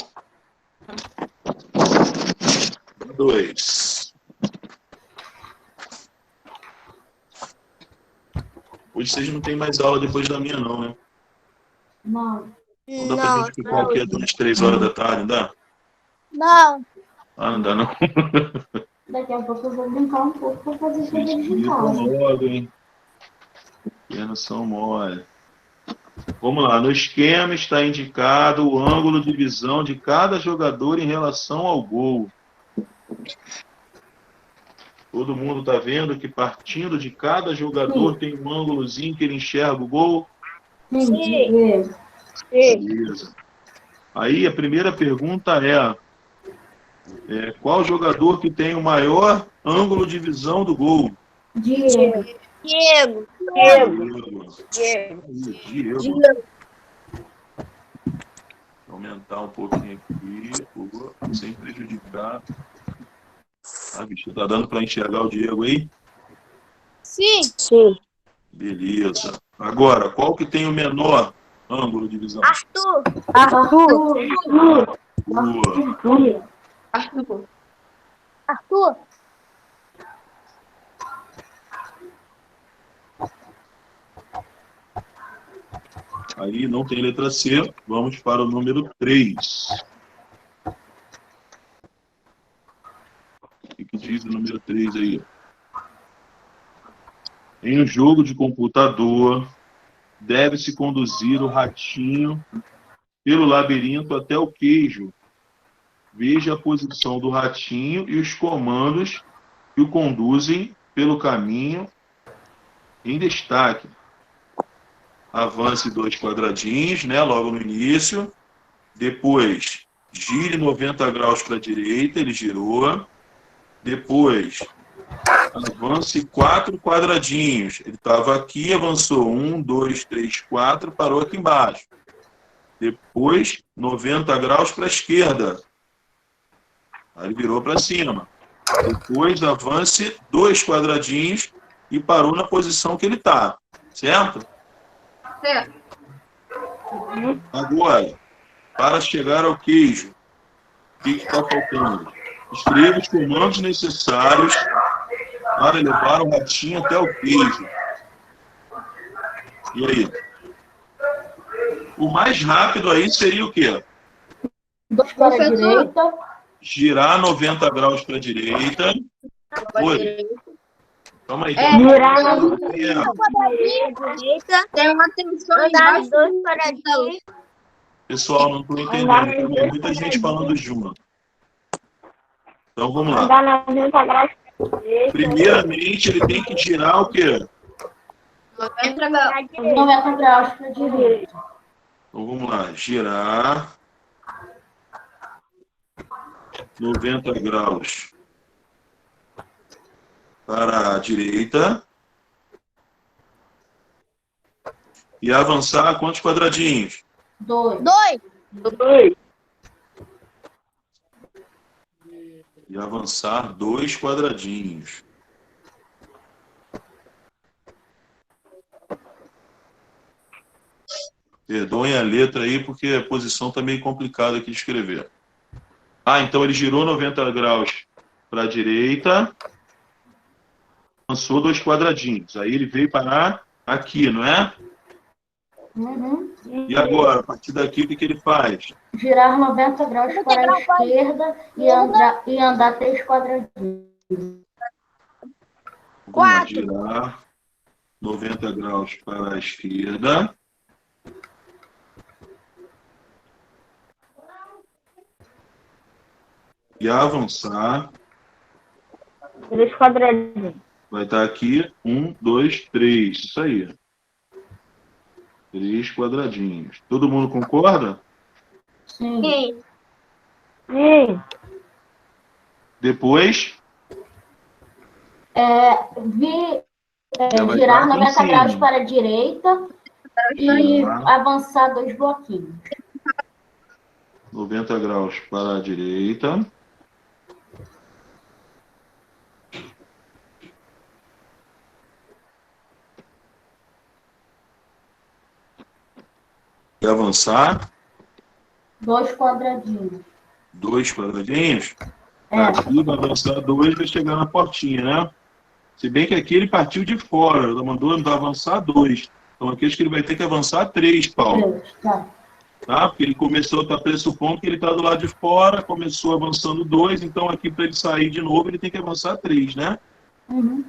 2. Hoje vocês não têm mais aula depois da minha, não, né? não. Não dá pra gente ficar aqui até umas 3 horas da tarde, não dá? Não. Ah, não dá, não. Daqui a pouco eu vou brincar um pouco pra fazer Gente, dever de são casa. mole, hein? Pequenas são mole. Vamos lá. No esquema está indicado o ângulo de visão de cada jogador em relação ao gol. Todo mundo está vendo que partindo de cada jogador tem um ângulozinho que ele enxerga o gol? Sim. Beleza. Aí a primeira pergunta é qual jogador que tem o maior ângulo de visão do gol? Diego. Diego. Diego. Vou aumentar um pouquinho aqui, sem prejudicar. Ah, bicho, tá dando para enxergar o Diego aí? Sim. Beleza. Agora, qual que tem o menor ângulo de visão? Arthur. Boa. Arthur. Aí não tem letra C, vamos para o número 3. O que diz o número 3 aí? Em um jogo de computador, deve-se conduzir o ratinho pelo labirinto até o queijo. Veja a posição do ratinho e os comandos que o conduzem pelo caminho em destaque. Avance 2 quadradinhos, né, logo no início. Depois, gire 90 graus para a direita, ele girou. Depois, avance 4 quadradinhos. Ele estava aqui, avançou 1, 2, 3, 4, parou aqui embaixo. Depois, 90 graus para a esquerda. Aí ele virou para cima. Depois, avance 2 quadradinhos e parou na posição que ele está. Certo? Certo. Agora, para chegar ao queijo. O que está faltando? Escreva os comandos necessários para levar o ratinho até o queijo. E aí? O mais rápido aí seria o quê? 2 para a direita. Girar 90 graus para a direita. Oi. Calma aí. Girar É. Tem uma tensão Andar embaixo 2 para a direita. Pessoal, não estou entendendo. Tem muita gente falando junto. Então, vamos lá. Andar 90 graus para a direita. Primeiramente, ele tem que girar o quê? 90 graus. 90 graus para a direita. Então, vamos lá. Girar 90 graus para a direita. E avançar quantos quadradinhos? 2. 2. E avançar 2 quadradinhos. Perdoem a letra aí, porque a posição está meio complicada aqui de escrever. Ah, então ele girou 90 graus para a direita, avançou 2 quadradinhos. Aí ele veio parar aqui, não é? Uhum. E agora, a partir daqui, o que ele faz? Girar 90 graus para a esquerda e andar 3 quadradinhos. Vamos lá, girar 90 graus para a esquerda. E avançar. 3 quadradinhos. Vai estar aqui 1, 2, 3. Isso aí. 3 quadradinhos. Todo mundo concorda? Sim. Depois, Girar vai estar aqui em 90 graus cima. para a direita e avançar 2 bloquinhos. 90 graus para a direita. E avançar 2 quadradinhos. 2 quadradinhos. É. Aqui vai avançar 2 e vai chegar na portinha, né? Se bem que aqui ele partiu de fora. Ela mandou avançar 2. Então aqui acho que ele vai ter que avançar 3, Paulo. Tá. Tá? Porque ele começou, está pressupondo que ele está do lado de fora, começou avançando 2, então aqui para ele sair de novo ele tem que avançar 3, né? Uhum.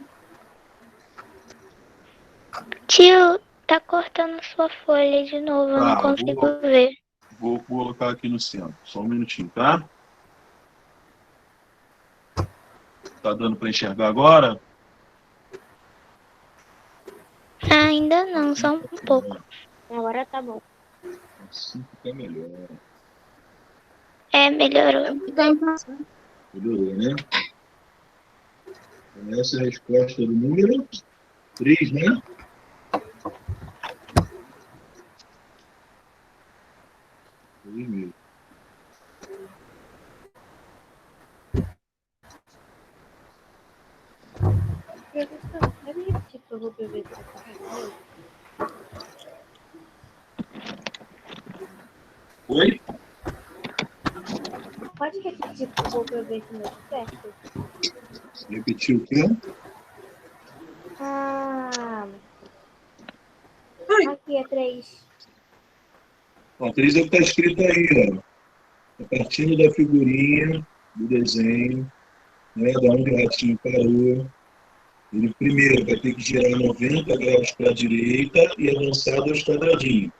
Tio, tá cortando sua folha de novo, eu não Tá, consigo ver. Vou colocar aqui no centro. Só um minutinho, tá? Tá dando para enxergar agora? Ainda não, só um pouco. Agora tá bom. Assim fica melhor. É, melhorou. Melhorou, né? Então, essa é a resposta do número 3, né? Mesmo. Oi? Pode repetir, por favor, para eu ver se não é certo? Repetiu o quê? Aqui é 3. Ó, 3 é o que está escrito aí, ó. Partindo da figurinha, do desenho, né, da onde o ratinho parou, ele primeiro vai ter que girar 90 graus para a direita e avançar 2 quadradinhos.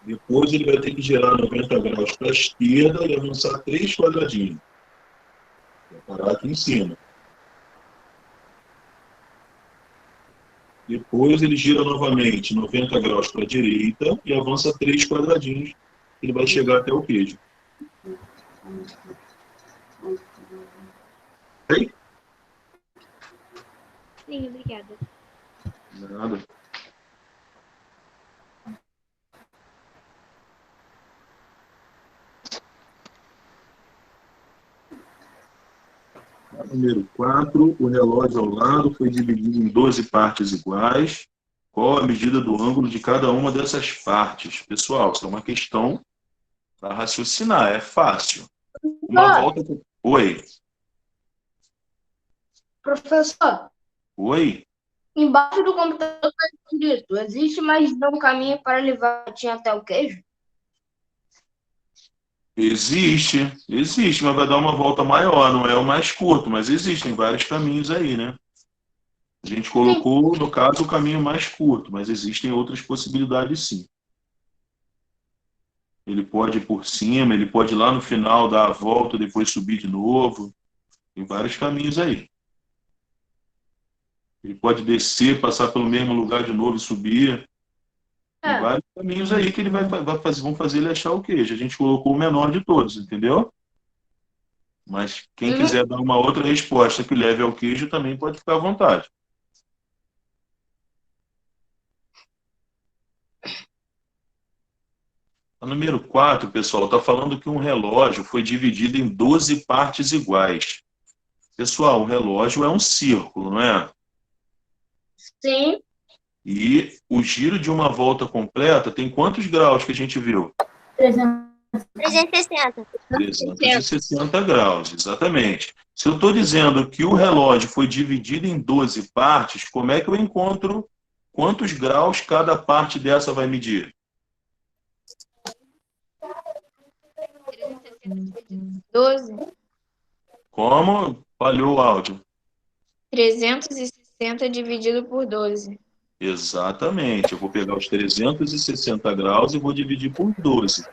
Depois ele vai ter que girar 90 graus para a esquerda e avançar 3 quadradinhos. Vai parar aqui em cima. Depois ele gira novamente 90 graus para a direita e avança 3 quadradinhos. Ele vai chegar até o queijo. Ok? Sim, obrigada. Nada. Número 4, o relógio ao lado foi dividido em 12 partes iguais. Qual a medida do ângulo de cada uma dessas partes? Pessoal, isso é uma questão para raciocinar, é fácil. Uma volta... Oi. Professor, Oi. embaixo do computador está escrito: existe mais de um caminho para levar a tinha até o queijo? Existe, mas vai dar uma volta maior, não é o mais curto, mas existem vários caminhos aí, né? A gente colocou, no caso, o caminho mais curto, mas existem outras possibilidades sim. Ele pode ir por cima, ele pode ir lá no final dar a volta, depois subir de novo. Tem vários caminhos aí. Ele pode descer, passar pelo mesmo lugar de novo e subir. Tem vários caminhos aí que ele vão fazer ele achar o queijo. A gente colocou o menor de todos, entendeu? Mas quem quiser dar uma outra resposta que leve ao queijo também pode ficar à vontade. A número 4, pessoal, está falando que um relógio foi dividido em 12 partes iguais. Pessoal, o relógio é um círculo, não é? Sim. E o giro de uma volta completa tem quantos graus que a gente viu? 360. 360 graus, exatamente. Se eu estou dizendo que o relógio foi dividido em 12 partes, como é que eu encontro quantos graus cada parte dessa vai medir? 12. Como? Falhou o áudio. 360 dividido por 12. Exatamente. Eu vou pegar os 360 graus e vou dividir por 12.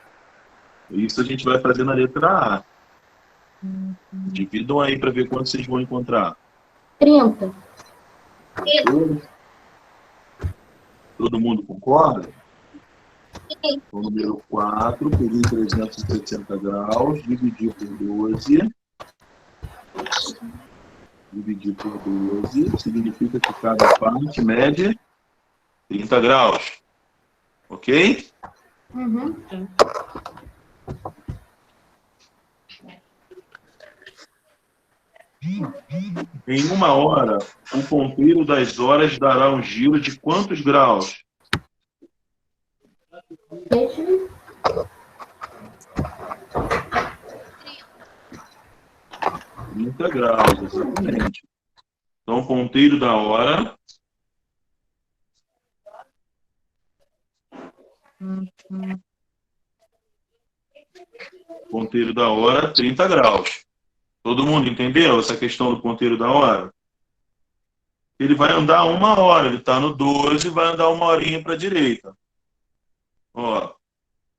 Isso a gente vai fazer na letra A. Dividam aí para ver quanto vocês vão encontrar. 30. Todo mundo concorda? O número 4, peguei 360 graus, dividi por 12. Dividir por 12 significa que cada parte mede 30 graus. Ok? Uhum. Em uma hora, o ponteiro das horas dará um giro de quantos graus? 30 graus, exatamente. Então, o ponteiro da hora ponteiro da hora, 30 graus. Todo mundo entendeu essa questão do ponteiro da hora? Ele vai andar uma hora, ele está no 12, vai andar uma horinha para a direita. Ó,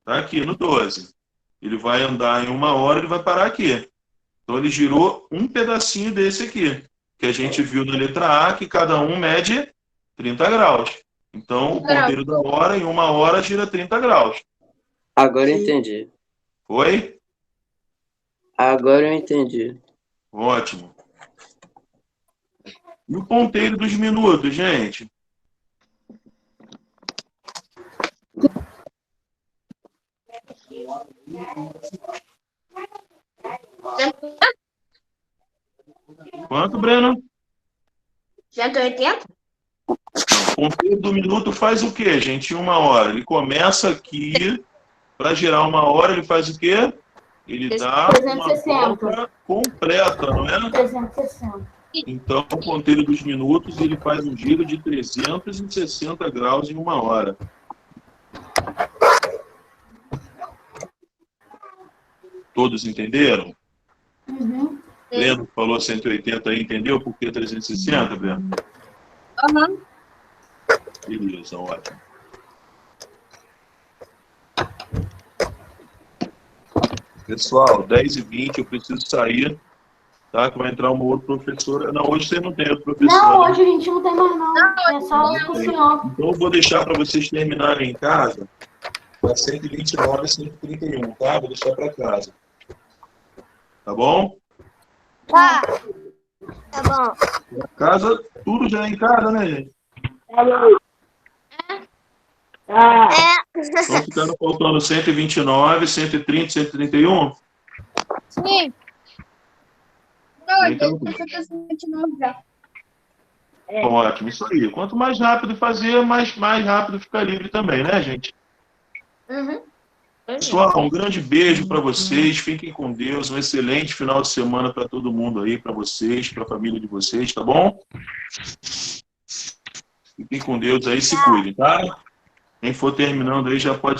tá aqui no 12. Ele vai andar em uma hora, ele vai parar aqui. Então ele girou um pedacinho desse aqui, que a gente viu na letra A, que cada um mede 30 graus. Então o ponteiro da hora, em uma hora, gira 30 graus. Agora eu entendi. Foi? Agora eu entendi. Ótimo. E o ponteiro dos minutos, gente? Quanto, Breno? 180? O ponteiro do minuto faz o quê, gente? Em uma hora. Ele começa aqui, para girar uma hora, ele faz o quê? Ele dá 360. uma volta completa, não é? 360. Então, o ponteiro dos minutos, ele faz um giro de 360 graus em uma hora. Todos entenderam? Uhum. Breno falou 180 aí, entendeu? Por que 360, Breno? Aham. Beleza, ótimo. Pessoal, 10h20, eu preciso sair, tá? Que vai entrar uma outra professora. Não, hoje você não tem outra professora. Não, hoje a gente não tem mais, não. É só com o senhor. Então, eu vou deixar para vocês terminarem em casa às 129 e 131, tá? Vou deixar para casa. Tá bom? Tá. Tá bom. Casa, tudo já é em casa, né, gente? Estão ficando faltando 129, 130, 131? Sim. Não, Então, eu tô 129 já. Ótimo, isso aí. Quanto mais rápido fazer, mais rápido fica livre também, né, gente? Uhum. Pessoal, um grande beijo para vocês. Fiquem com Deus. Um excelente final de semana para todo mundo aí, para vocês, para a família de vocês, tá bom? Fiquem com Deus aí, se cuidem, tá? Quem for terminando aí já pode